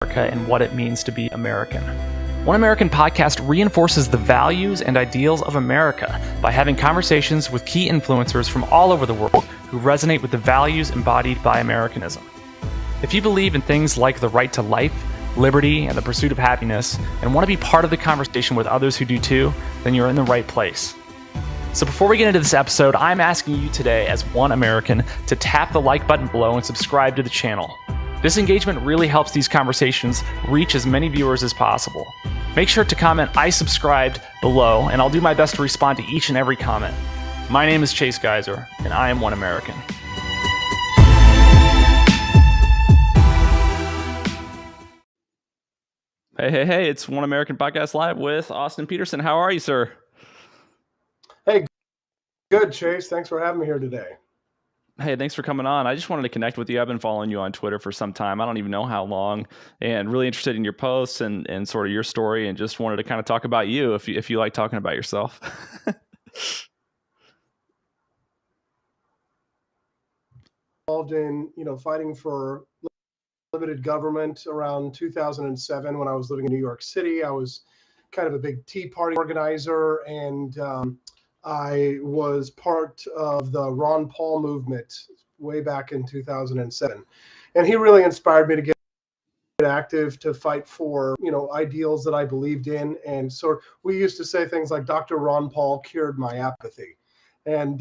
America and what it means to be American. One American podcast reinforces the values and ideals of America by having conversations with key influencers from all over the world who resonate with the values embodied by Americanism. If you believe in things like the right to life, liberty, and the pursuit of happiness, and want to be part of the conversation with others who do too, then you're in the right place. So before we get into this episode, I'm asking you today as one American to tap the like button below and subscribe to the channel. This engagement really helps these conversations reach as many viewers as possible. Make sure to comment "I subscribed" below, and I'll do my best to respond to each and every comment. My name is Chase Geiser, and I am one American. Hey, it's One American Podcast Live with Austin Peterson. How are you, sir? Hey, good, Chase. Thanks for having me here today. Hey, thanks for coming on. I just wanted to connect with you. I've been following you on Twitter for some time. I don't even know how long, and really interested in your posts and sort of your story, and just wanted to kind of talk about you if you like talking about yourself. Involved in, fighting for limited government around 2007 when I was living in New York City. I was kind of a big Tea Party organizer, and I was part of the Ron Paul movement way back in 2007. And he really inspired me to get active, to fight for, ideals that I believed in. And so we used to say things like Dr. Ron Paul cured my apathy. And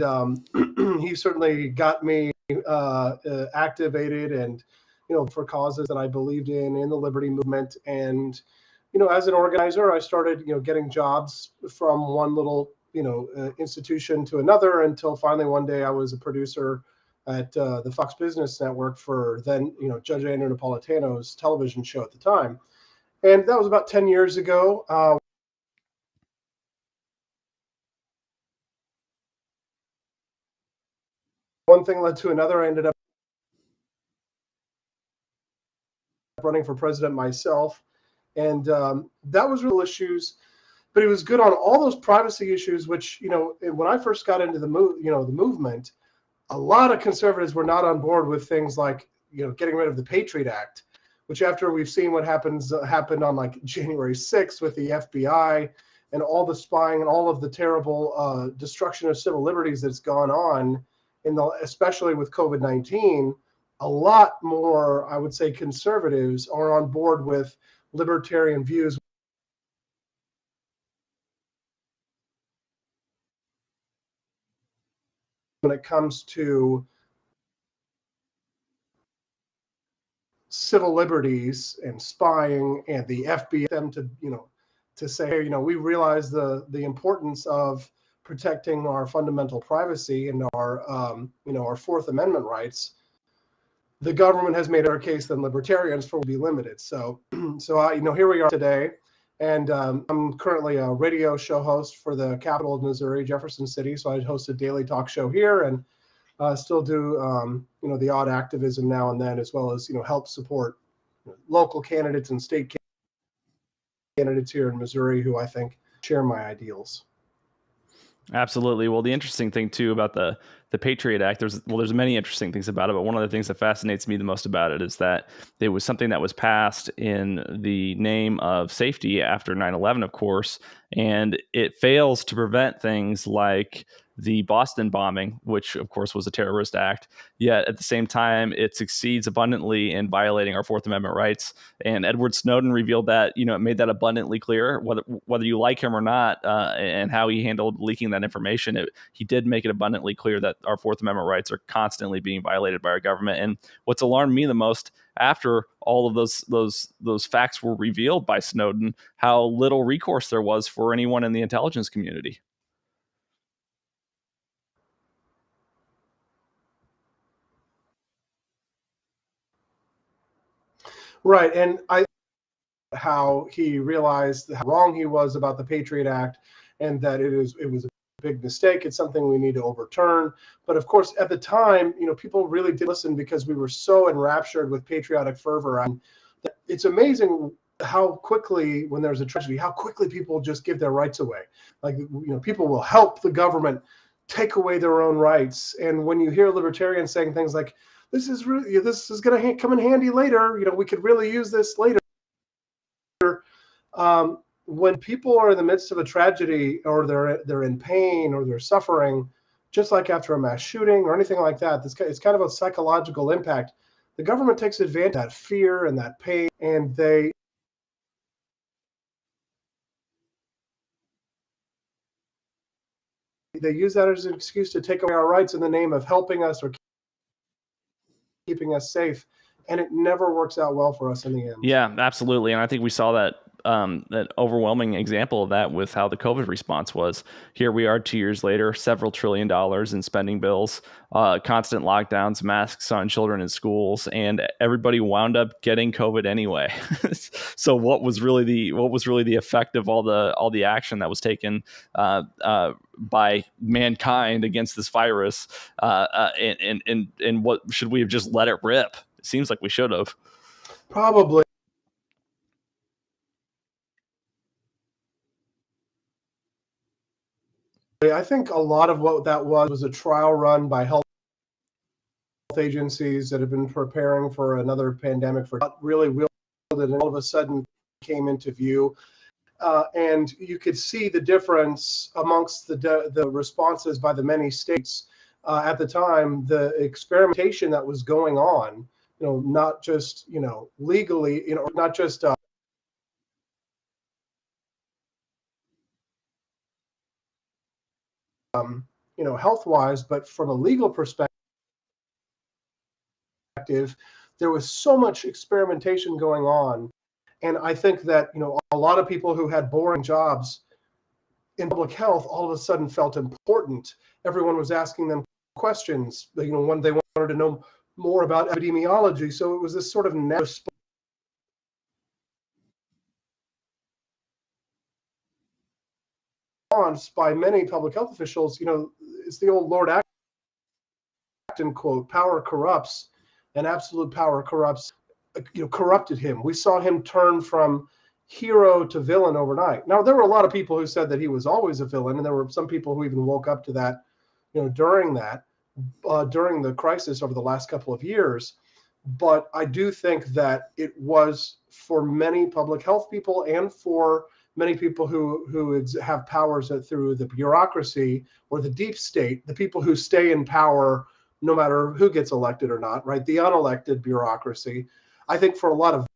he certainly got me activated and, for causes that I believed in the liberty movement. And, as an organizer, I started, getting jobs from one little institution to another, until finally one day I was a producer at the Fox Business Network for then, Judge Andrew Napolitano's television show at the time. And that was about 10 years ago. One thing led to another. I ended up running for president myself. And that was real issues. But it was good on all those privacy issues, which, when I first got into the movement, a lot of conservatives were not on board with things like, getting rid of the Patriot Act, which, after we've seen what happened on like January 6th with the FBI and all the spying and all of the terrible destruction of civil liberties that's gone on, especially with COVID-19, a lot more, I would say, conservatives are on board with libertarian views when it comes to civil liberties and spying, and the FBI them to say, hey, we realize the importance of protecting our fundamental privacy and our our Fourth Amendment rights. The government has made our case that libertarians will be limited. So here we are today. And I'm currently a radio show host for the capital of Missouri, Jefferson City. So I host a daily talk show here, and still do, the odd activism now and then, as well as, help support local candidates and state candidates here in Missouri who I think share my ideals. Absolutely. Well, the interesting thing too about the Patriot Act, there's many interesting things about it, but one of the things that fascinates me the most about it is that it was something that was passed in the name of safety after 9/11, of course, and it fails to prevent things like the Boston bombing, which of course was a terrorist act, yet at the same time it succeeds abundantly in violating our Fourth Amendment rights. And Edward Snowden revealed that, it made that abundantly clear, whether you like him or not, and how he handled leaking that information. He did make it abundantly clear that our Fourth Amendment rights are constantly being violated by our government. And what's alarmed me the most, after all of those facts were revealed by Snowden, how little recourse there was for anyone in the intelligence community. Right. And how he realized how wrong he was about the Patriot Act, and that it was a big mistake. It's something we need to overturn. But of course, at the time, people really did listen, because we were so enraptured with patriotic fervor. And it's amazing how quickly, when there's a tragedy, how quickly people just give their rights away. Like, people will help the government take away their own rights. And when you hear libertarians saying things like, this is going to come in handy later, we could really use this later, When people are in the midst of a tragedy, or they're in pain, or they're suffering, just like after a mass shooting or anything like that, it's kind of a psychological impact. The government takes advantage of that fear and that pain, and they use that as an excuse to take away our rights in the name of helping us or keeping us safe. And it never works out well for us in the end. Yeah, absolutely. And I think we saw that that overwhelming example of that with how the COVID response was. Here we are 2 years later, several $1 trillion in spending bills, constant lockdowns, masks on children in schools, and everybody wound up getting COVID anyway. So what was really the effect of all the action that was taken by mankind against this virus? And what should we have just let it rip? It seems like we should have. Probably. I think a lot of what that was a trial run by health agencies that have been preparing for another pandemic for not really wielded, and all of a sudden came into view. And you could see the difference amongst the responses by the many states at the time. The experimentation that was going on, not just legally, not just health-wise, but from a legal perspective, there was so much experimentation going on. And I think that a lot of people who had boring jobs in public health all of a sudden felt important. Everyone was asking them questions, when they wanted to know more about epidemiology. So it was this sort of response by many public health officials. It's the old Lord Acton quote: "Power corrupts, and absolute power corrupts." Corrupted him. We saw him turn from hero to villain overnight. Now, there were a lot of people who said that he was always a villain, and there were some people who even woke up to that, during the crisis over the last couple of years. But I do think that it was, for many public health people and for many people who have powers through the bureaucracy or the deep state, the people who stay in power no matter who gets elected or not, right? The unelected bureaucracy. I think for a lot of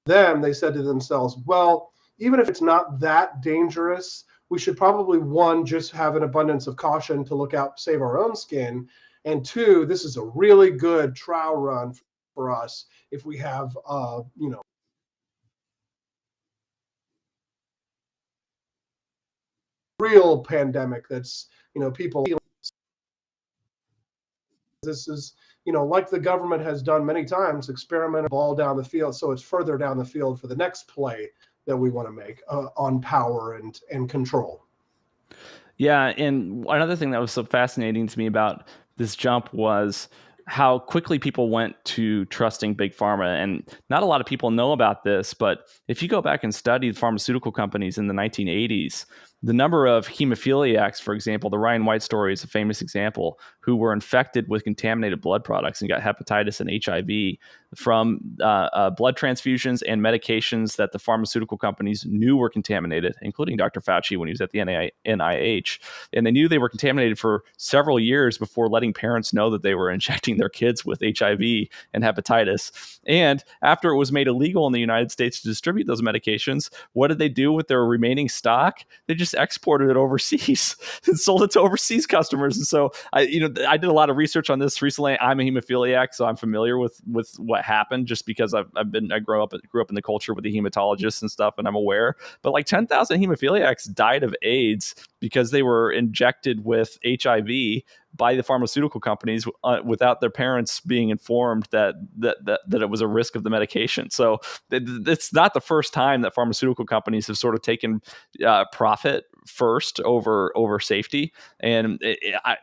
them, they said to themselves, well, even if it's not that dangerous, we should probably, one, just have an abundance of caution to look out, save our own skin. And two, this is a really good trial run for us if we have, real pandemic that's, people. This is, like the government has done many times, experiment a ball down the field, so it's further down the field for the next play that we want to make on power and control. Yeah, and another thing that was so fascinating to me about this jump was how quickly people went to trusting big pharma. And not a lot of people know about this, but if you go back and study the pharmaceutical companies in the 1980s, the number of hemophiliacs, for example, the Ryan White story is a famous example, who were infected with contaminated blood products and got hepatitis and HIV from blood transfusions and medications that the pharmaceutical companies knew were contaminated, including Dr. Fauci when he was at the NIH. And they knew they were contaminated for several years before letting parents know that they were injecting their kids with HIV and hepatitis. And after it was made illegal in the United States to distribute those medications, what did they do with their remaining stock? They just exported it overseas and sold it to overseas customers. And so I did a lot of research on this recently. I'm a hemophiliac, so I'm familiar with what happened, just because I grew up in the culture with the hematologists and stuff, and I'm aware. But like 10,000 hemophiliacs died of AIDS because they were injected with HIV by the pharmaceutical companies without their parents being informed that it was a risk of the medication. So it's not the first time that pharmaceutical companies have sort of taken profit first over safety, and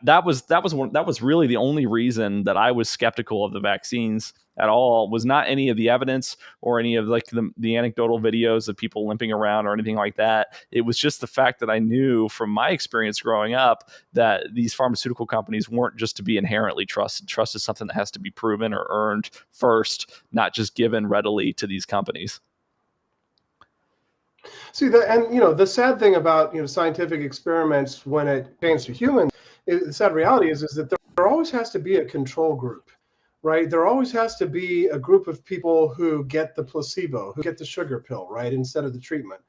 that was really the only reason that I was skeptical of the vaccines at all. Was not any of the evidence or any of like the anecdotal videos of people limping around or anything like that. It was just the fact that I knew from my experience growing up that these pharmaceutical companies weren't just to be inherently trusted. Trust is something that has to be proven or earned first, not just given readily to these companies. See that, and the sad thing about scientific experiments when it pertains to humans, the sad reality is that there always has to be a control group, right? There always has to be a group of people who get the placebo, who get the sugar pill, right, instead of the treatment.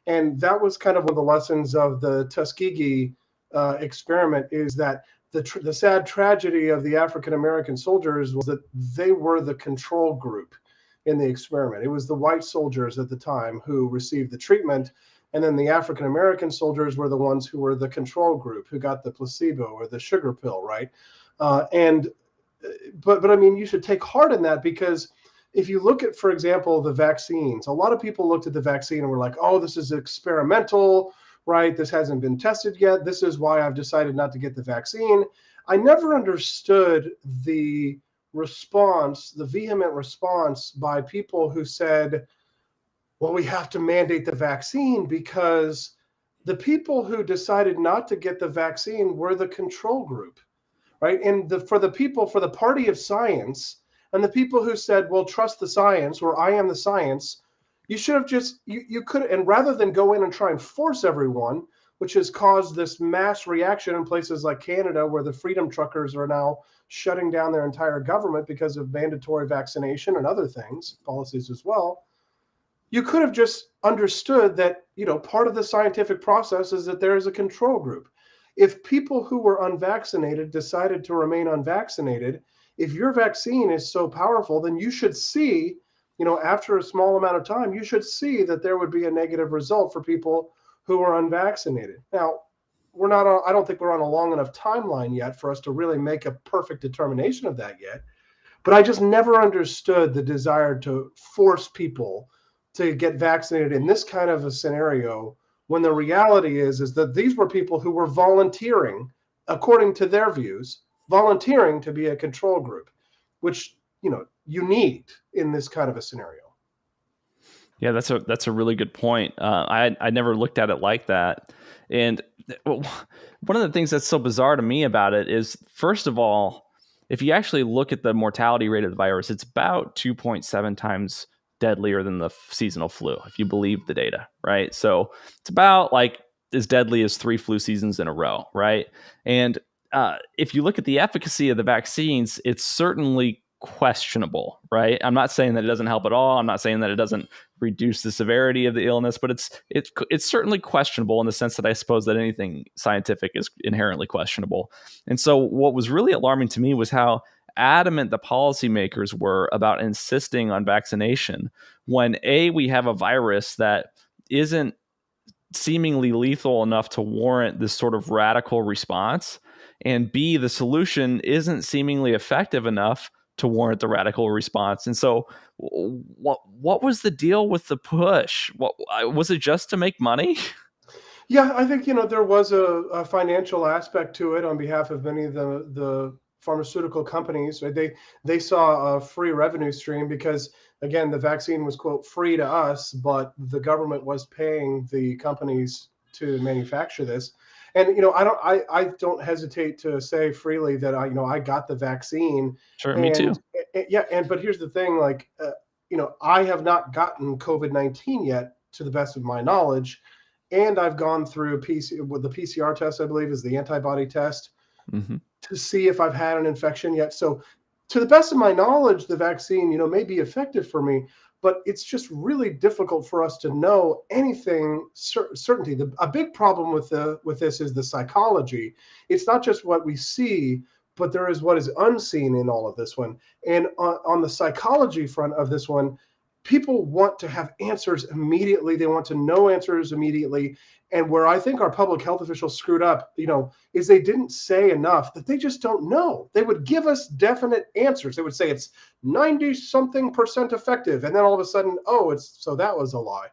And that was kind of one of the lessons of the Tuskegee experiment, is that the sad tragedy of the African American soldiers was that they were the control group in the experiment. It was the white soldiers at the time who received the treatment, and then the African American soldiers were the ones who were the control group, who got the placebo or the sugar pill, right? And but I mean, you should take heart in that, because if you look at, for example, the vaccines, a lot of people looked at the vaccine and were like, "Oh, this is experimental, right? This hasn't been tested yet. This is why I've decided not to get the vaccine." I never understood the response, the vehement response by people who said, well, we have to mandate the vaccine, because the people who decided not to get the vaccine were the control group, right? And for the party of science, and the people who said, well, trust the science, or I am the science, you should have just, you could, and rather than go in and try and force everyone, which has caused this mass reaction in places like Canada, where the freedom truckers are now shutting down their entire government because of mandatory vaccination and other things, policies as well. You could have just understood that, part of the scientific process is that there is a control group. If people who were unvaccinated decided to remain unvaccinated, if your vaccine is so powerful, then you should see, after a small amount of time, you should see that there would be a negative result for people who are unvaccinated. Now, I don't think we're on a long enough timeline yet for us to really make a perfect determination of that yet. But I just never understood the desire to force people to get vaccinated in this kind of a scenario, when the reality is that these were people who were volunteering, according to their views, volunteering to be a control group, which you need in this kind of a scenario. Yeah, that's a really good point. I never looked at it like that. And one of the things that's so bizarre to me about it is, first of all, if you actually look at the mortality rate of the virus, it's about 2.7 times deadlier than the seasonal flu, if you believe the data, right? So it's about like as deadly as 3 flu seasons in a row, right? And if you look at the efficacy of the vaccines, it's certainly questionable, right? I'm not saying that it doesn't help at all. I'm not saying that it doesn't reduce the severity of the illness, but it's certainly questionable, in the sense that I suppose that anything scientific is inherently questionable. And so what was really alarming to me was how adamant the policymakers were about insisting on vaccination, when we have a virus that isn't seemingly lethal enough to warrant this sort of radical response, and B, the solution isn't seemingly effective enough to warrant the radical response. And so what was the deal with the push? What was it, just to make money? Yeah, I think there was a financial aspect to it on behalf of many of the pharmaceutical companies. Right? They saw a free revenue stream, because again, the vaccine was, quote, free to us, but the government was paying the companies to manufacture this. And I don't hesitate to say freely that I got the vaccine. Sure, me too. And but here's the thing, like I have not gotten COVID-19 yet, to the best of my knowledge. And I've gone through with the PCR test, I believe, is the antibody test, to see if I've had an infection yet. So, to the best of my knowledge, the vaccine, may be effective for me, but it's just really difficult for us to know anything certainty. A big problem with this is the psychology. It's not just what we see, but there is what is unseen in all of this one. And on the psychology front of this one, people want to have answers immediately. They want to know answers immediately. And where I think our public health officials screwed up, is they didn't say enough that they just don't know. They would give us definite answers. They would say it's 90-something% effective. And then all of a sudden, so that was a lie,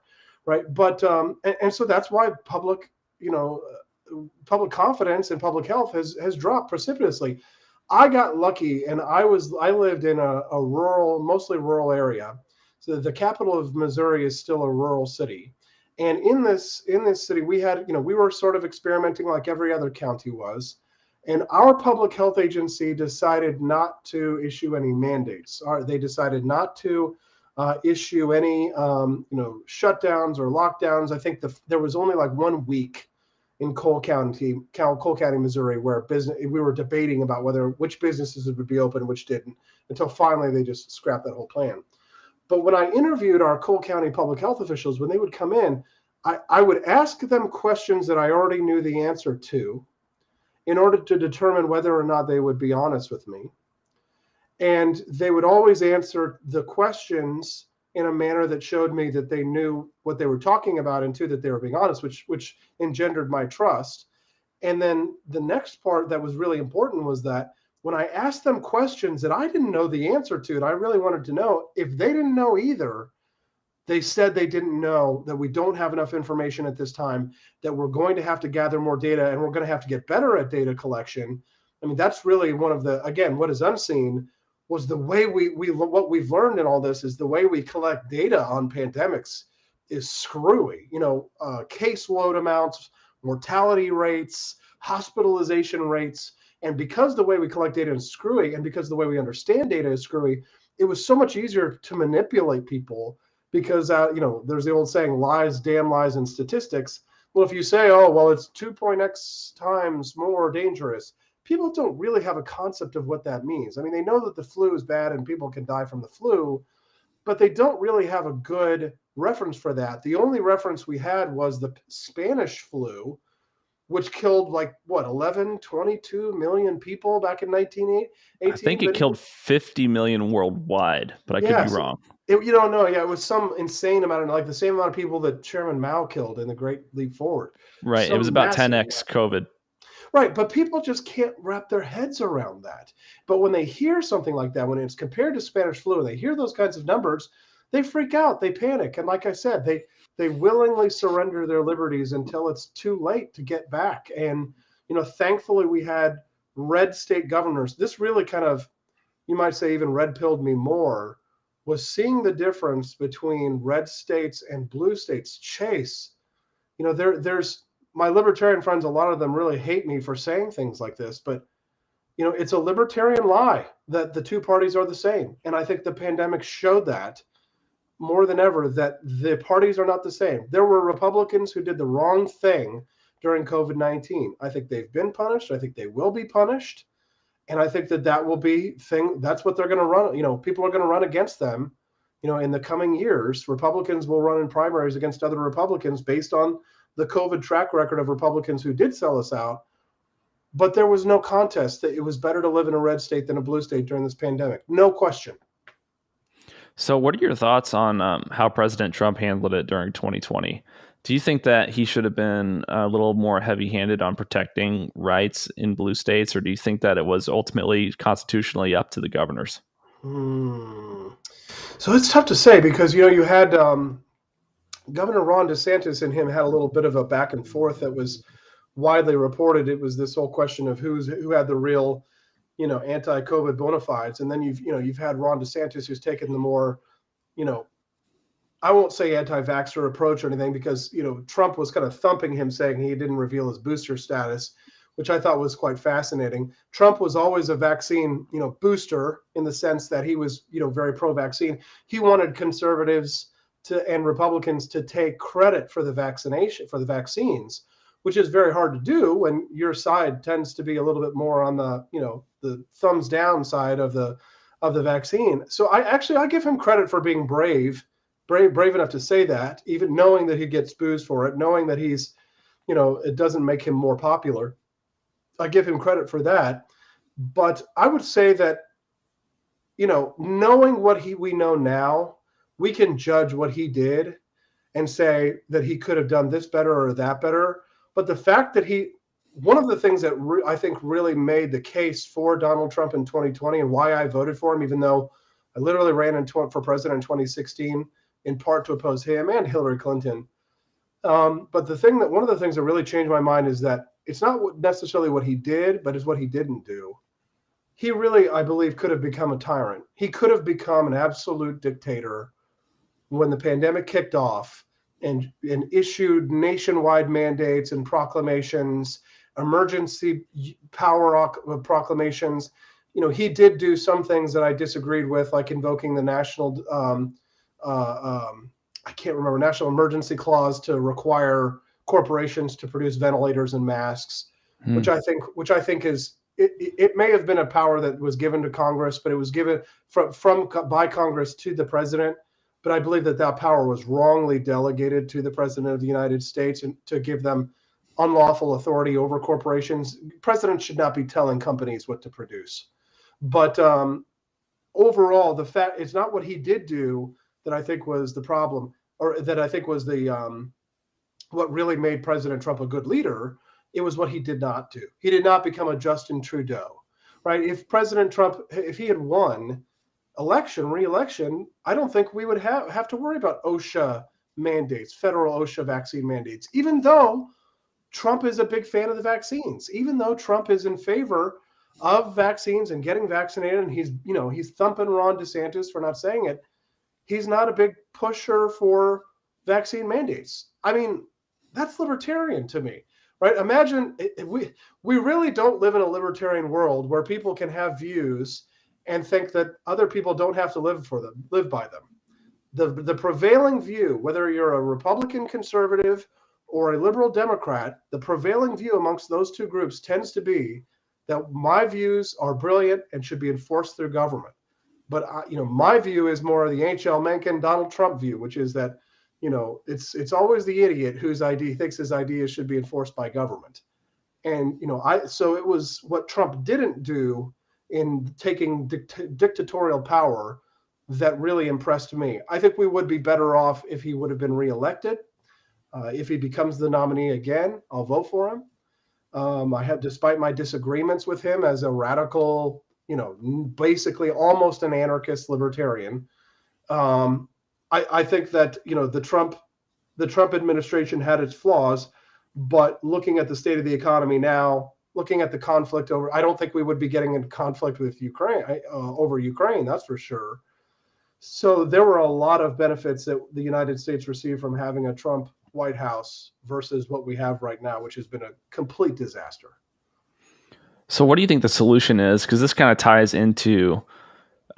right? But, and so that's why public confidence in public health has dropped precipitously. I got lucky, and I lived in a mostly rural area. So the capital of Missouri is still a rural city. And in this city, we had, we were sort of experimenting like every other county was. And our public health agency decided not to issue any mandates. They decided not to issue any shutdowns or lockdowns. I think there was only like 1 week in Cole County, Missouri, where we were debating about which businesses would be open and which didn't, until finally they just scrapped that whole plan. But when I interviewed our Cole County public health officials, when they would come in, I would ask them questions that I already knew the answer to in order to determine whether or not they would be honest with me. And they would always answer the questions in a manner that showed me that they knew what they were talking about, and too, that they were being honest, which engendered my trust. And then the next part that was really important was that when I asked them questions that I didn't know the answer to, and I really wanted to know, if they didn't know either, they said they didn't know, that we don't have enough information at this time, that we're going to have to gather more data, and we're going to have to get better at data collection. I mean, that's really one of the, again, what is unseen was the way what we've learned in all this is the way we collect data on pandemics is screwy. Caseload amounts, mortality rates, hospitalization rates. And because the way we collect data is screwy, and because the way we understand data is screwy, it was so much easier to manipulate people because, there's the old saying, lies, damn lies, and statistics. Well, if you say, oh, well, it's 2.x times more dangerous, people don't really have a concept of what that means. I mean, they know that the flu is bad and people can die from the flu, but they don't really have a good reference for that. The only reference we had was the Spanish flu, which killed 11, 22 million people back in 1918. I think it killed 50 million worldwide, but I could be wrong. It was some insane amount, like the same amount of people that Chairman Mao killed in the Great Leap Forward. Right. It was about 10x COVID. Right, but people just can't wrap their heads around that. But when they hear something like that, when it's compared to Spanish flu, and they hear those kinds of numbers, they freak out, they panic. And like I said, they willingly surrender their liberties until it's too late to get back. And, thankfully we had red state governors. This really kind of, you might say, even red-pilled me more, was seeing the difference between red states and blue states. Chase, there's my libertarian friends, a lot of them really hate me for saying things like this, but it's a libertarian lie that the two parties are the same. And I think the pandemic showed that more than ever, that the parties are not the same. There were Republicans who did the wrong thing during COVID-19. I think they've been punished. I think they will be punished. And I think that will be that's what they're going to run. People are going to run against them, in the coming years. Republicans will run in primaries against other Republicans based on the COVID track record of Republicans who did sell us out. But there was no contest that it was better to live in a red state than a blue state during this pandemic. No question. So what are your thoughts on how President Trump handled it during 2020? Do you think that he should have been a little more heavy-handed on protecting rights in blue states, or do you think that it was ultimately constitutionally up to the governors? So it's tough to say because, you had Governor Ron DeSantis and him had a little bit of a back and forth that was widely reported. It was this whole question of who had the real, anti-COVID bona fides. And then you've had Ron DeSantis, who's taken the more, I won't say anti-vaxxer approach or anything, because, Trump was kind of thumping him, saying he didn't reveal his booster status, which I thought was quite fascinating. Trump was always a vaccine, booster, in the sense that he was, very pro-vaccine. He wanted conservatives and Republicans to take credit for the vaccines, which is very hard to do when your side tends to be a little bit more on the, the thumbs down side of the vaccine. So I give him credit for being brave enough to say that, even knowing that he gets boozed for it, knowing that he's, it doesn't make him more popular. I give him credit for that. But I would say that, knowing what we know now, we can judge what he did and say that he could have done this better or that better. But the fact that one of the things that I think really made the case for Donald Trump in 2020 and why I voted for him, even though I literally ran for president in 2016, in part to oppose him and Hillary Clinton. But one of the things that really changed my mind is that it's not necessarily what he did, but it's what he didn't do. He really, I believe, could have become a tyrant. He could have become an absolute dictator when the pandemic kicked off and issued nationwide mandates and proclamations, emergency power proclamations. He did do some things that I disagreed with, like invoking the national I can't remember, national emergency clause to require corporations to produce ventilators and masks, which I think is it may have been a power that was given to Congress, but it was given by Congress to the president. But I believe that power was wrongly delegated to the president of the United States and to give them unlawful authority over corporations. Presidents should not be telling companies what to produce. But overall, the fact it's not what he did do that I think was the problem, or that I think was the what really made President Trump a good leader. It was what he did not do. He did not become a Justin Trudeau, right? If President Trump, if he had won re-election, I don't think we would have to worry about OSHA mandates, federal OSHA vaccine mandates, even though Trump is a big fan of the vaccines, even though Trump is in favor of vaccines and getting vaccinated, and he's thumping Ron DeSantis for not saying it. He's not a big pusher for vaccine mandates. I mean, that's libertarian to me, right? Imagine we really don't live in a libertarian world where people can have views and think that other people don't have to live by them. The prevailing view, whether you're a Republican conservative or a liberal Democrat, the prevailing view amongst those two groups tends to be that my views are brilliant and should be enforced through government. But my view is more of the H.L. Mencken, Donald Trump view, which is that it's always the idiot whose idea thinks his ideas should be enforced by government. And so it was what Trump didn't do in taking dictatorial power that really impressed me. I think we would be better off if he would have been reelected. If he becomes the nominee again, I'll vote for him. Despite my disagreements with him as a radical, basically almost an anarchist libertarian, I think that the Trump administration had its flaws, but looking at the state of the economy now, looking at the conflict I don't think we would be getting in conflict with Ukraine over Ukraine, that's for sure. So there were a lot of benefits that the United States received from having a Trump White House versus what we have right now, which has been a complete disaster. So what do you think the solution is? Because this kind of ties into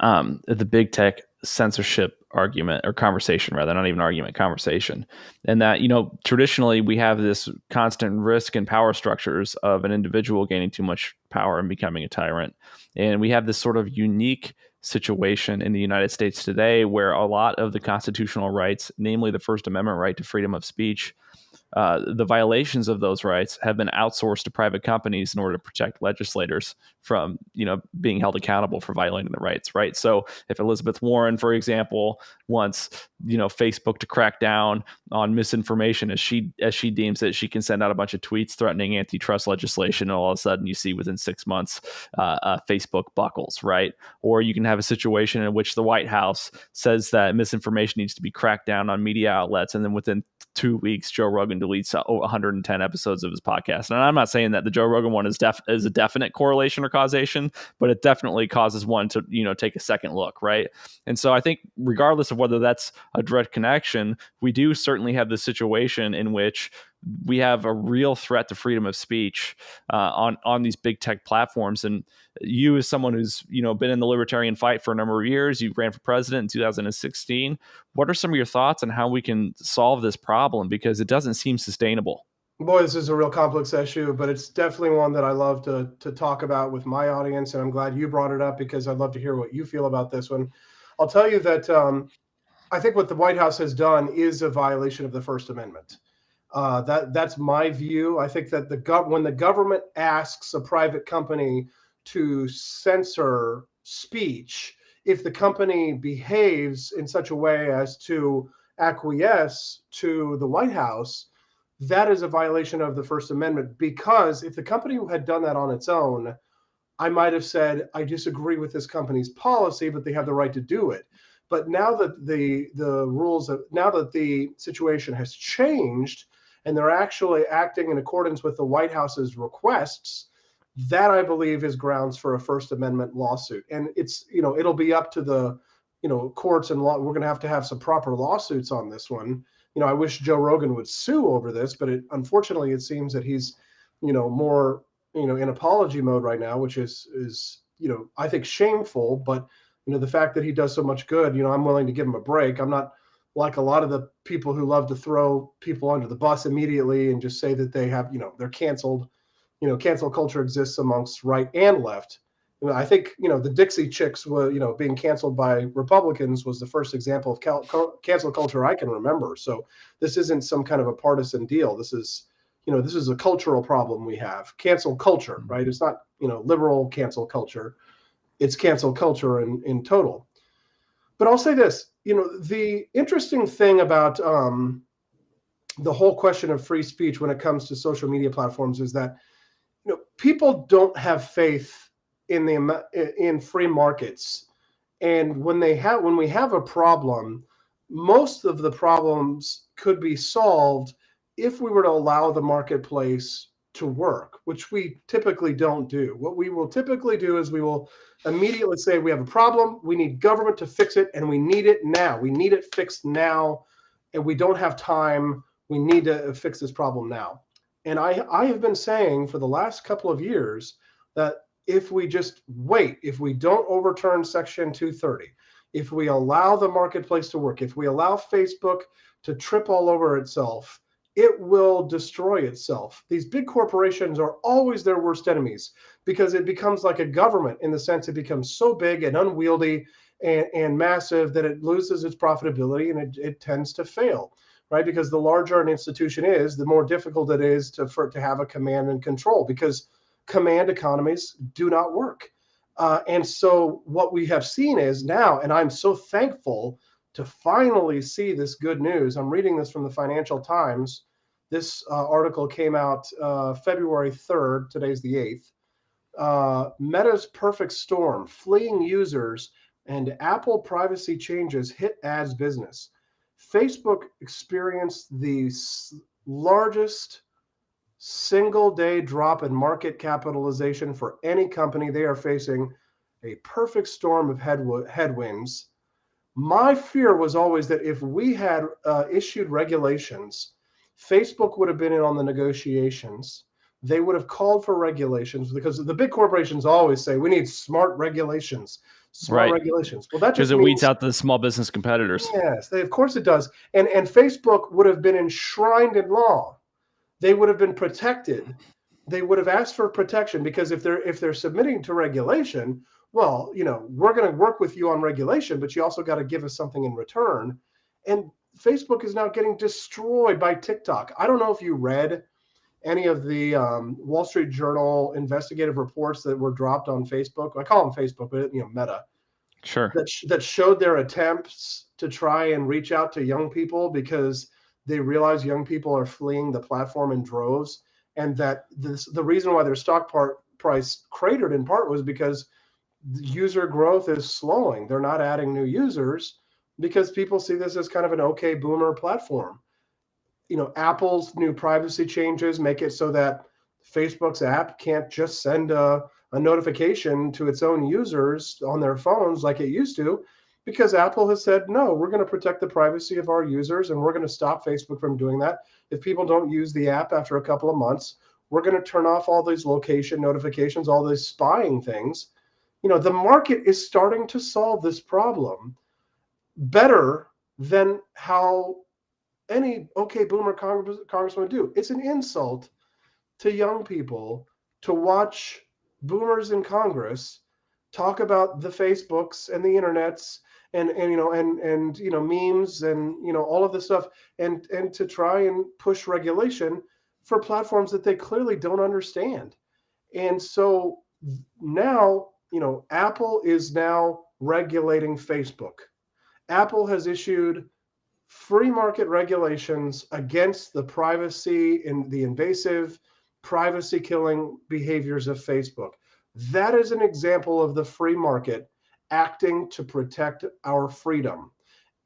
the big tech censorship argument, or conversation rather, not even argument, conversation. And that, traditionally we have this constant risk and power structures of an individual gaining too much power and becoming a tyrant. And we have this sort of unique situation in the United States today where a lot of the constitutional rights, namely the First Amendment right to freedom of speech, the violations of those rights have been outsourced to private companies in order to protect legislators from, being held accountable for violating the rights. Right. So if Elizabeth Warren, for example, wants, Facebook to crack down on misinformation as she deems it, she can send out a bunch of tweets threatening antitrust legislation. And all of a sudden you see within 6 months, Facebook buckles. Right. Or you can have a situation in which the White House says that misinformation needs to be cracked down on media outlets. And then within 2 weeks, Joe Rogan deletes 110 episodes of his podcast. And I'm not saying that the Joe Rogan one is a definite correlation or causation, but it definitely causes one to, take a second look, right? And so I think regardless of whether that's a direct connection, we do certainly have this situation in which we have a real threat to freedom of speech on these big tech platforms. And you, as someone who's been in the libertarian fight for a number of years, you ran for president in 2016. What are some of your thoughts on how we can solve this problem? Because it doesn't seem sustainable. Boy, this is a real complex issue, but it's definitely one that I love to talk about with my audience. And I'm glad you brought it up because I'd love to hear what you feel about this one. I'll tell you that I think what the White House has done is a violation of the First Amendment. That's my view. I think that when the government asks a private company to censor speech, if the company behaves in such a way as to acquiesce to the White House, that is a violation of the First Amendment. Because if the company had done that on its own, I might have said, I disagree with this company's policy, but they have the right to do it. But now that now that the situation has changed and they're actually acting in accordance with the White House's requests, that I believe is grounds for a First Amendment lawsuit. And it's, it'll be up to the, courts and law. We're going to have some proper lawsuits on this one. I wish Joe Rogan would sue over this, but unfortunately it seems that he's, more, in apology mode right now, which is, I think shameful, but the fact that he does so much good, I'm willing to give him a break. I'm not like a lot of the people who love to throw people under the bus immediately and just say that they have, they're canceled. Cancel culture exists amongst right and left. I think, the Dixie Chicks were, being canceled by Republicans was the first example of cancel culture I can remember. So this isn't some kind of a partisan deal. This is a cultural problem we have. Cancel culture, right? It's not, liberal cancel culture. It's cancel culture in total. But I'll say this, the interesting thing about the whole question of free speech when it comes to social media platforms is that, people don't have faith in free markets. And when we have a problem, most of the problems could be solved if we were to allow the marketplace to work, which we typically don't do. What we will typically do is we will immediately say we have a problem, we need government to fix it, and we need it now. We need it fixed now, and we don't have time. We need to fix this problem now. And I have been saying for the last couple of years that if we just wait, if we don't overturn Section 230, if we allow the marketplace to work, if we allow Facebook to trip all over itself, it will destroy itself. These big corporations are always their worst enemies because it becomes like a government in the sense it becomes so big and unwieldy and massive that it loses its profitability and it tends to fail, right? Because the larger an institution is, the more difficult it is for it to have a command and control, because command economies do not work. And so what we have seen is now, and I'm so thankful to finally see this good news. I'm reading this from the Financial Times. This article came out February 3rd. Today's the 8th. Meta's perfect storm, fleeing users, and Apple privacy changes hit ads business. Facebook experienced the largest single-day drop in market capitalization for any company. They are facing a perfect storm of headwinds. My fear was always that if we had issued regulations, Facebook would have been in on the negotiations. They would have called for regulations because the big corporations always say we need smart regulations. Smart regulations. Well, that just because it weeds means, out the small business competitors. yes, of course it does. And Facebook would have been enshrined in law. They would have been protected. They would have asked for protection because if they're submitting to regulation, well, we're going to work with you on regulation, but you also got to give us something in return. And Facebook is now getting destroyed by TikTok. I don't know if you read any of the Wall Street Journal investigative reports that were dropped on Facebook. I call them Facebook, but Meta. Sure. That showed their attempts to try and reach out to young people because they realize young people are fleeing the platform in droves, and that the reason why their stock price cratered in part was because user growth is slowing. They're not adding new users because people see this as kind of an okay boomer platform. Apple's new privacy changes make it so that Facebook's app can't just send a notification to its own users on their phones like it used to, because Apple has said, no, we're going to protect the privacy of our users, and we're going to stop Facebook from doing that. If people don't use the app after a couple of months, we're going to turn off all these location notifications, all these spying things. The market is starting to solve this problem better than how any okay boomer congressman would do. It's an insult to young people to watch boomers in Congress talk about the Facebooks and the internets and memes and all of this stuff and to try and push regulation for platforms that they clearly don't understand. And so now, Apple is now regulating Facebook. Apple has issued free market regulations against the privacy and the invasive privacy killing behaviors of Facebook. That is an example of the free market acting to protect our freedom,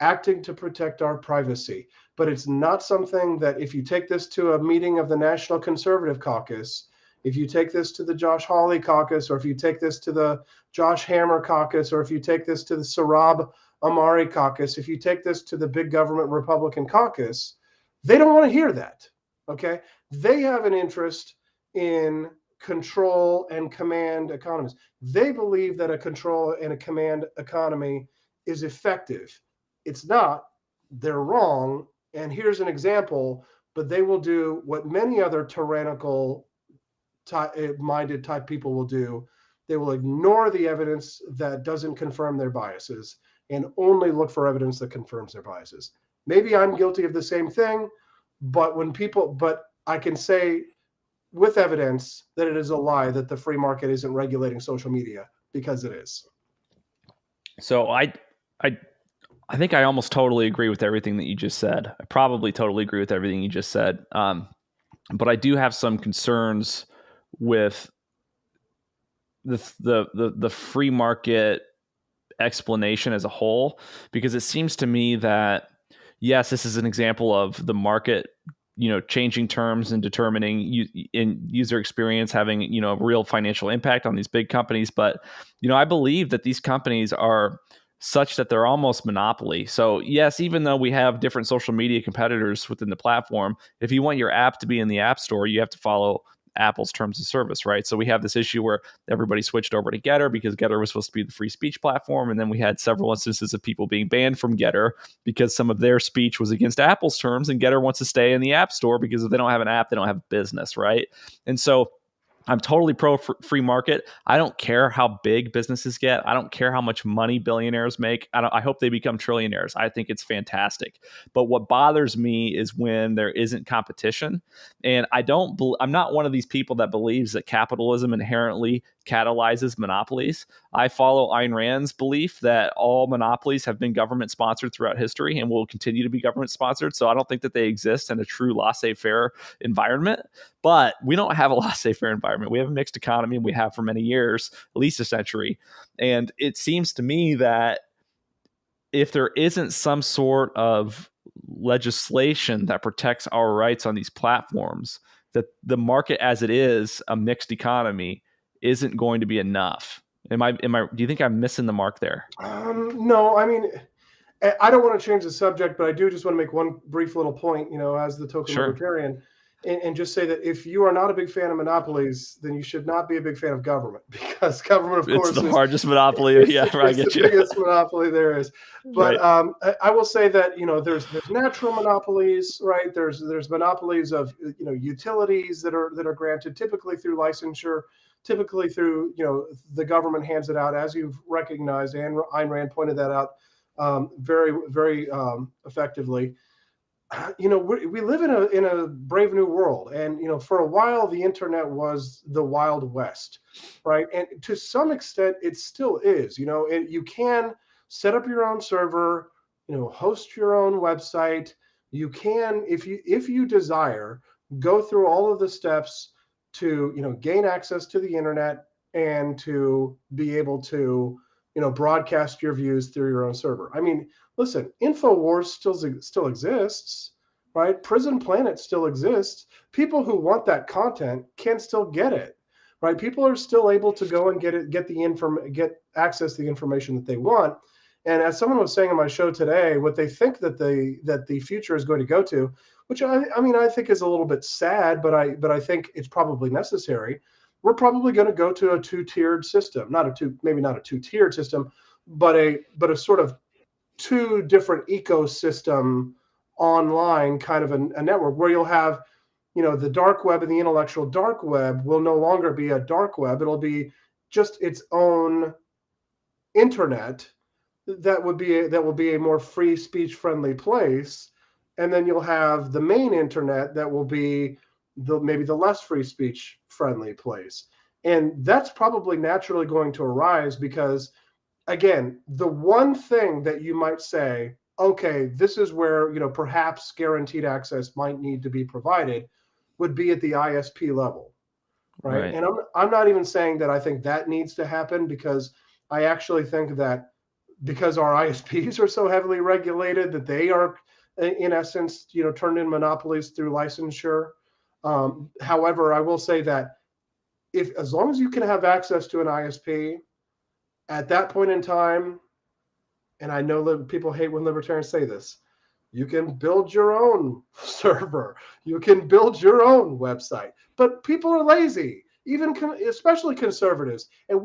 acting to protect our privacy. But it's not something that if you take this to a meeting of the National Conservative Caucus, if you take this to the Josh Hawley caucus, or if you take this to the Josh Hammer caucus, or if you take this to the Sarab Amari caucus, if you take this to the big government Republican caucus, they don't want to hear that, okay? They have an interest in control and command economies. They believe that a control and a command economy is effective. It's not. they're wrong. And here's an example, but they will do what many other tyrannical minded type people will do. They will ignore the evidence that doesn't confirm their biases and only look for evidence that confirms their biases. Maybe I'm guilty of the same thing, but I can say with evidence that it is a lie that the free market isn't regulating social media, because it is. So I think I almost totally agree with everything that you just said. I probably totally agree with everything you just said. But I do have some concerns with the free market explanation as a whole, because it seems to me that, yes, this is an example of the market, changing terms and determining in user experience having, a real financial impact on these big companies. But, I believe that these companies are such that they're almost monopoly. So yes, even though we have different social media competitors within the platform, if you want your app to be in the App Store, you have to follow Apple's terms of service, right? So we have this issue where everybody switched over to Getter because Getter was supposed to be the free speech platform. And then we had several instances of people being banned from Getter because some of their speech was against Apple's terms, and Getter wants to stay in the App Store because if they don't have an app, they don't have a business, right? And so I'm totally pro free market. I don't care how big businesses get. I don't care how much money billionaires make. I hope they become trillionaires. I think it's fantastic. But what bothers me is when there isn't competition. And I'm not one of these people that believes that capitalism inherently catalyzes monopolies. I follow Ayn Rand's belief that all monopolies have been government sponsored throughout history and will continue to be government sponsored. So I don't think that they exist in a true laissez-faire environment. But we don't have a laissez-faire environment. We have a mixed economy, and we have for many years, at least a century. And it seems to me that if there isn't some sort of legislation that protects our rights on these platforms, that the market as it is, a mixed economy, isn't going to be enough. Do you think I'm missing the mark there? No, I mean, I don't want to change the subject, but I do just want to make one brief little point, as the token Sure. libertarian, and just say that if you are not a big fan of monopolies, then you should not be a big fan of government, because government, of It's course, the is largest monopoly. Yeah, right, I get the you. biggest monopoly there is. But Right. I will say that there's natural monopolies, right? There's monopolies of utilities that are granted typically through licensure, typically through the government hands it out, as you've recognized, and Ayn Rand pointed that out very, very effectively. We live in a brave new world, and for a while the internet was the Wild West, right? And to some extent it still is. You can set up your own server, host your own website. You can, if you desire, go through all of the steps to gain access to the internet and to be able to broadcast your views through your own server. I mean, listen, InfoWars still exists, right? Prison Planet still exists. People who want that content can still get it, right? People are still able to go and get access to the information that they want. And as someone was saying on my show today, what they think that the future is going to go to, which I think is a little bit sad, but I think it's probably necessary. We're probably going to go to a two-tiered system, maybe not a two-tiered system, but a sort of two different ecosystem online kind of a network where you'll have, the dark web, and the intellectual dark web will no longer be a dark web. It'll be just its own internet that will be a more free speech friendly place. And then you'll have the main internet that will be maybe the less free speech friendly place. And that's probably naturally going to arise because, again, the one thing that you might say, okay, this is where perhaps guaranteed access might need to be provided, would be at the ISP level, right? And I'm not even saying that I think that needs to happen, because I actually think that because our ISPs are so heavily regulated that they are, in essence, turned in monopolies through licensure. However, I will say that as long as you can have access to an ISP at that point in time, and I know that people hate when libertarians say this, you can build your own server, you can build your own website, but people are lazy. Especially conservatives, and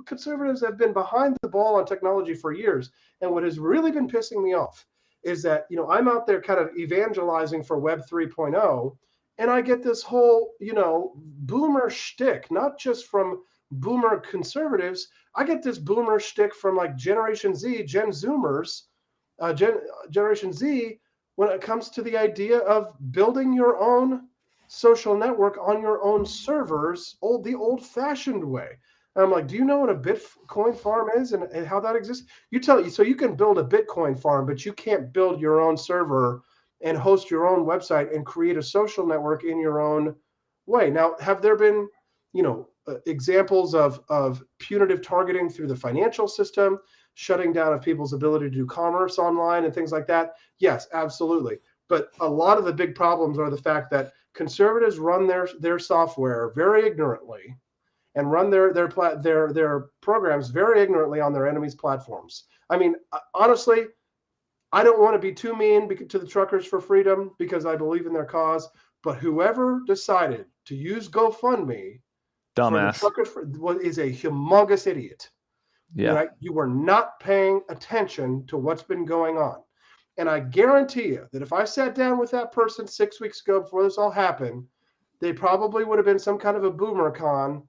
conservatives have been behind the ball on technology for years. And what has really been pissing me off is that, I'm out there kind of evangelizing for Web 3.0, and I get this whole, boomer shtick, not just from boomer conservatives. I get this boomer shtick from like Generation Z, Gen Zoomers, Generation Z, when it comes to the idea of building your own social network on your own servers, the old-fashioned way. And I'm like, do you know what a Bitcoin farm is and how that exists? So you can build a Bitcoin farm, but you can't build your own server and host your own website and create a social network in your own way. Now, have there been, examples of punitive targeting through the financial system, shutting down of people's ability to do commerce online and things like that? Yes, absolutely. But a lot of the big problems are the fact that conservatives run their software very ignorantly and run their programs very ignorantly on their enemies' platforms. I mean, honestly, I don't want to be too mean to the Truckers for Freedom because I believe in their cause, but whoever decided to use GoFundMe for the Dumbass. Truckers is a humongous idiot. Yeah. Right? You were not paying attention to what's been going on. And I guarantee you that if I sat down with that person 6 weeks ago before this all happened, they probably would have been some kind of a boomer con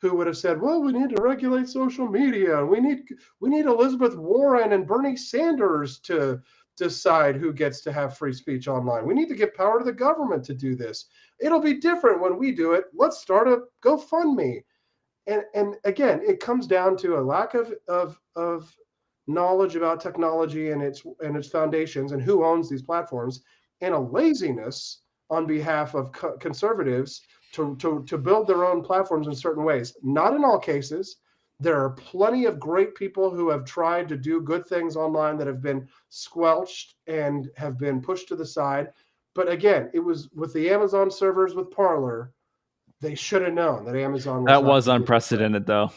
who would have said, well, we need to regulate social media. We need Elizabeth Warren and Bernie Sanders to decide who gets to have free speech online. We need to give power to the government to do this. It'll be different when we do it. Let's start a GoFundMe. And again, it comes down to a lack of knowledge about technology and its foundations and who owns these platforms, and a laziness on behalf of conservatives to build their own platforms in certain ways. Not in all cases. There are plenty of great people who have tried to do good things online that have been squelched and have been pushed to the side. But again, it was with the Amazon servers with Parler. They should have known that Amazon was unprecedented, though.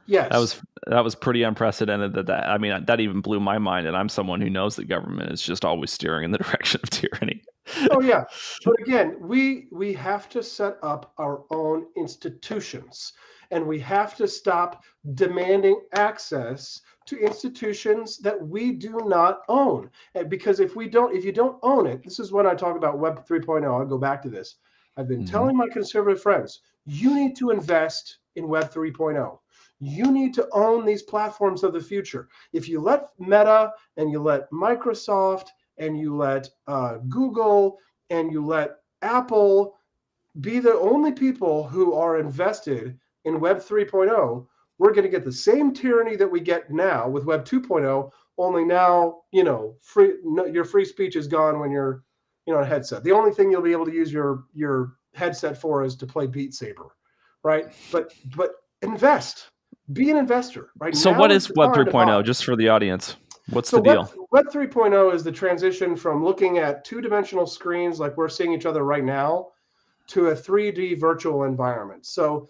Yes, that was pretty unprecedented. That even blew my mind. And I'm someone who knows that government is just always steering in the direction of tyranny. Oh yeah, but again, we have to set up our own institutions, and we have to stop demanding access to institutions that we do not own. Because if you don't own it, this is when I talk about Web 3.0. I'll go back to this. I've been telling my conservative friends, you need to invest in Web 3.0. You need to own these platforms of the future. If you let Meta and you let Microsoft and you let Google and you let Apple be the only people who are invested in Web 3.0, we're going to get the same tyranny that we get now with Web 2.0, only now, your free speech is gone when you're on a headset. The only thing you'll be able to use your headset for is to play Beat Saber, right? But invest. Be an investor, right? So now what is Web 3.0, just for the audience? What's the deal? Web 3.0 is the transition from looking at two-dimensional screens like we're seeing each other right now to a 3D virtual environment. So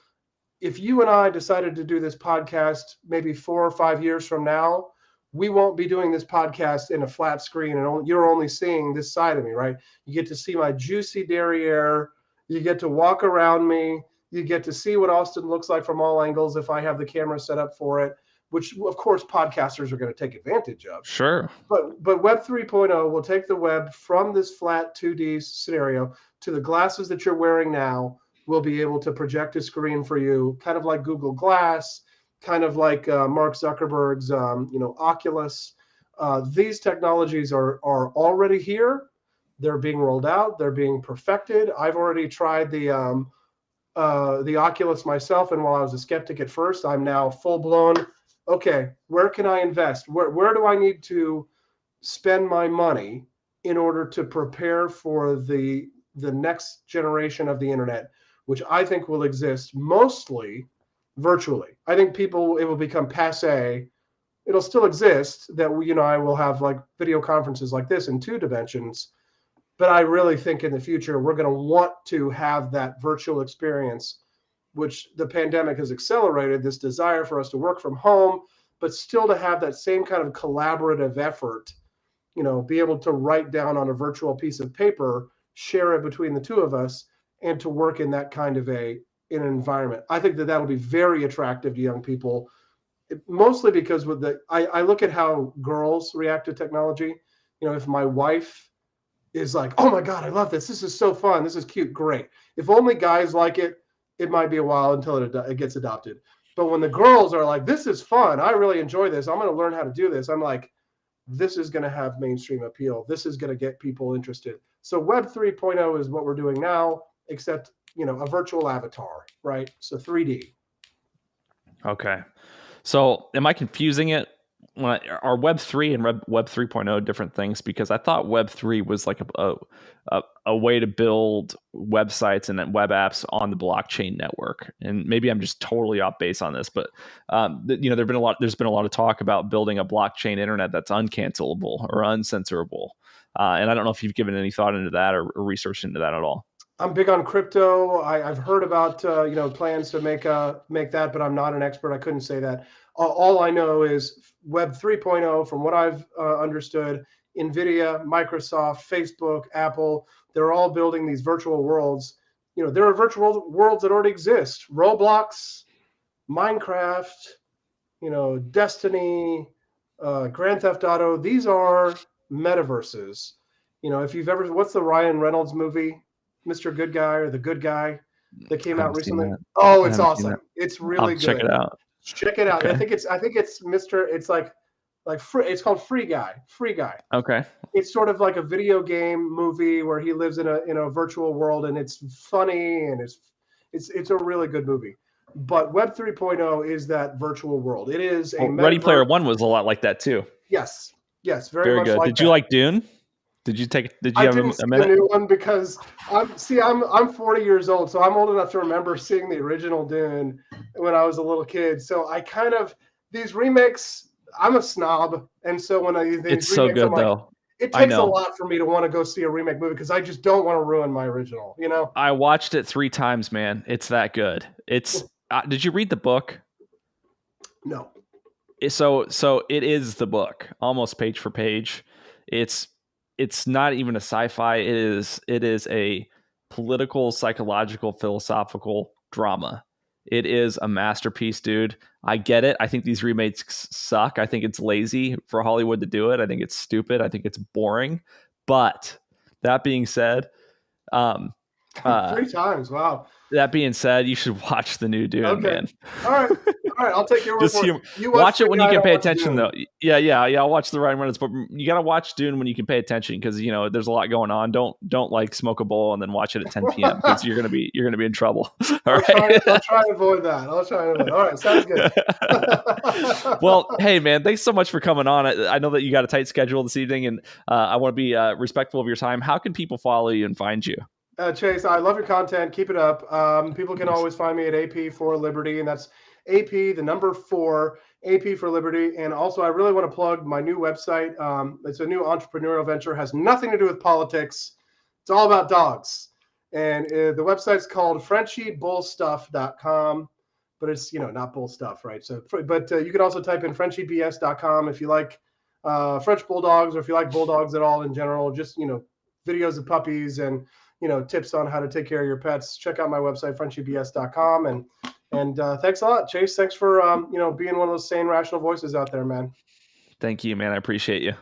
if you and I decided to do this podcast maybe 4 or 5 years from now, we won't be doing this podcast in a flat screen and you're only seeing this side of me, right? You get to see my juicy derriere. You get to walk around me. You get to see what Austin looks like from all angles if I have the camera set up for it, which of course podcasters are going to take advantage of. Sure. But Web 3.0 will take the web from this flat 2D scenario to the glasses that you're wearing now. We'll be able to project a screen for you, kind of like Google Glass, kind of like Mark Zuckerberg's Oculus. These technologies are already here. They're being rolled out. They're being perfected. I've already tried the Oculus myself, and while I was a skeptic at first, I'm now full-blown, okay, where can I invest? Where do I need to spend my money in order to prepare for the next generation of the internet, which I think will exist mostly virtually. I think it will become passe. It'll still exist that I will have like video conferences like this in 2 dimensions. But I really think in the future, we're going to want to have that virtual experience, which the pandemic has accelerated, this desire for us to work from home, but still to have that same kind of collaborative effort, be able to write down on a virtual piece of paper, share it between the two of us, and to work in that kind of in an environment. I think that'll be very attractive to young people, mostly because I look at how girls react to technology. If my wife is like, oh my God, I love this. This is so fun. This is cute. Great. If only guys like it, it might be a while until it gets adopted. But when the girls are like, this is fun. I really enjoy this. I'm going to learn how to do this. I'm like, this is going to have mainstream appeal. This is going to get people interested. So Web 3.0 is what we're doing now, except, a virtual avatar, right? So 3D. Okay. So am I confusing it? Are Web 3 and Web 3.0 different things? Because I thought Web 3 was like a way to build websites and web apps on the blockchain network. And maybe I'm just totally off base on this, but there's been a lot of talk about building a blockchain internet that's uncancelable or uncensorable. And I don't know if you've given any thought into that or research into that at all. I'm big on crypto. I've heard about plans to make that, but I'm not an expert. I couldn't say that. All I know is Web 3.0, from what I've understood, NVIDIA, Microsoft, Facebook, Apple, they're all building these virtual worlds. There are virtual worlds that already exist. Roblox, Minecraft, Destiny, Grand Theft Auto. These are metaverses. If you've ever, what's the Ryan Reynolds movie, Mr. Good Guy or The Good Guy, that came out recently? Oh, it's awesome. It's really good. Check it out. Check it out. Okay. I think it's Mr. It's like free. It's called Free Guy. Free Guy. Okay. It's sort of like a video game movie where he lives in a virtual world, and it's funny, and it's a really good movie. But Web 3.0 is that virtual world. It is a Ready Player One was a lot like that too. Yes, very much good. like Did you like Dune? Did you have a minute? The new one because I'm 40 years old, so I'm old enough to remember seeing the original Dune when I was a little kid. So I kind of, these remakes, I'm a snob, and so when it's so good though. It takes a lot for me to want to go see a remake movie because I just don't want to ruin my original. I watched it 3 times, man. It's that good. It's. Did you read the book? No. So it is the book, almost page for page. It's not even a sci-fi. It is a political, psychological, philosophical drama. It is a masterpiece, dude. I get it. I think these remakes suck. I think it's lazy for Hollywood to do it. I think it's stupid. I think it's boring. But that being said, 3 times. Wow. That being said, you should watch the new Dune, man. All right. I'll take your word for it. You watch it when you can pay attention, though. Yeah. I'll watch the Ryan Reynolds, but you got to watch Dune when you can pay attention because there's a lot going on. Don't like smoke a bowl and then watch it at 10 p.m. because you're gonna be in trouble. All right. I'll try to avoid that. All right, sounds good. Well, hey man, thanks so much for coming on. I know that you got a tight schedule this evening, and I want to be respectful of your time. How can people follow you and find you? Chase, I love your content. Keep it up. People can always find me at AP for Liberty, and that's AP, the number 4, AP for Liberty. And also, I really want to plug my new website. It's a new entrepreneurial venture. Has nothing to do with politics. It's all about dogs. And the website's called FrenchieBullStuff.com, but it's not bull stuff, right? So, but you can also type in FrenchieBS.com if you like French bulldogs, or if you like bulldogs at all in general. Just videos of puppies and tips on how to take care of your pets. Check out my website, FrenchieBS.com. And thanks a lot, Chase. Thanks for being one of those sane, rational voices out there, man. Thank you, man. I appreciate you.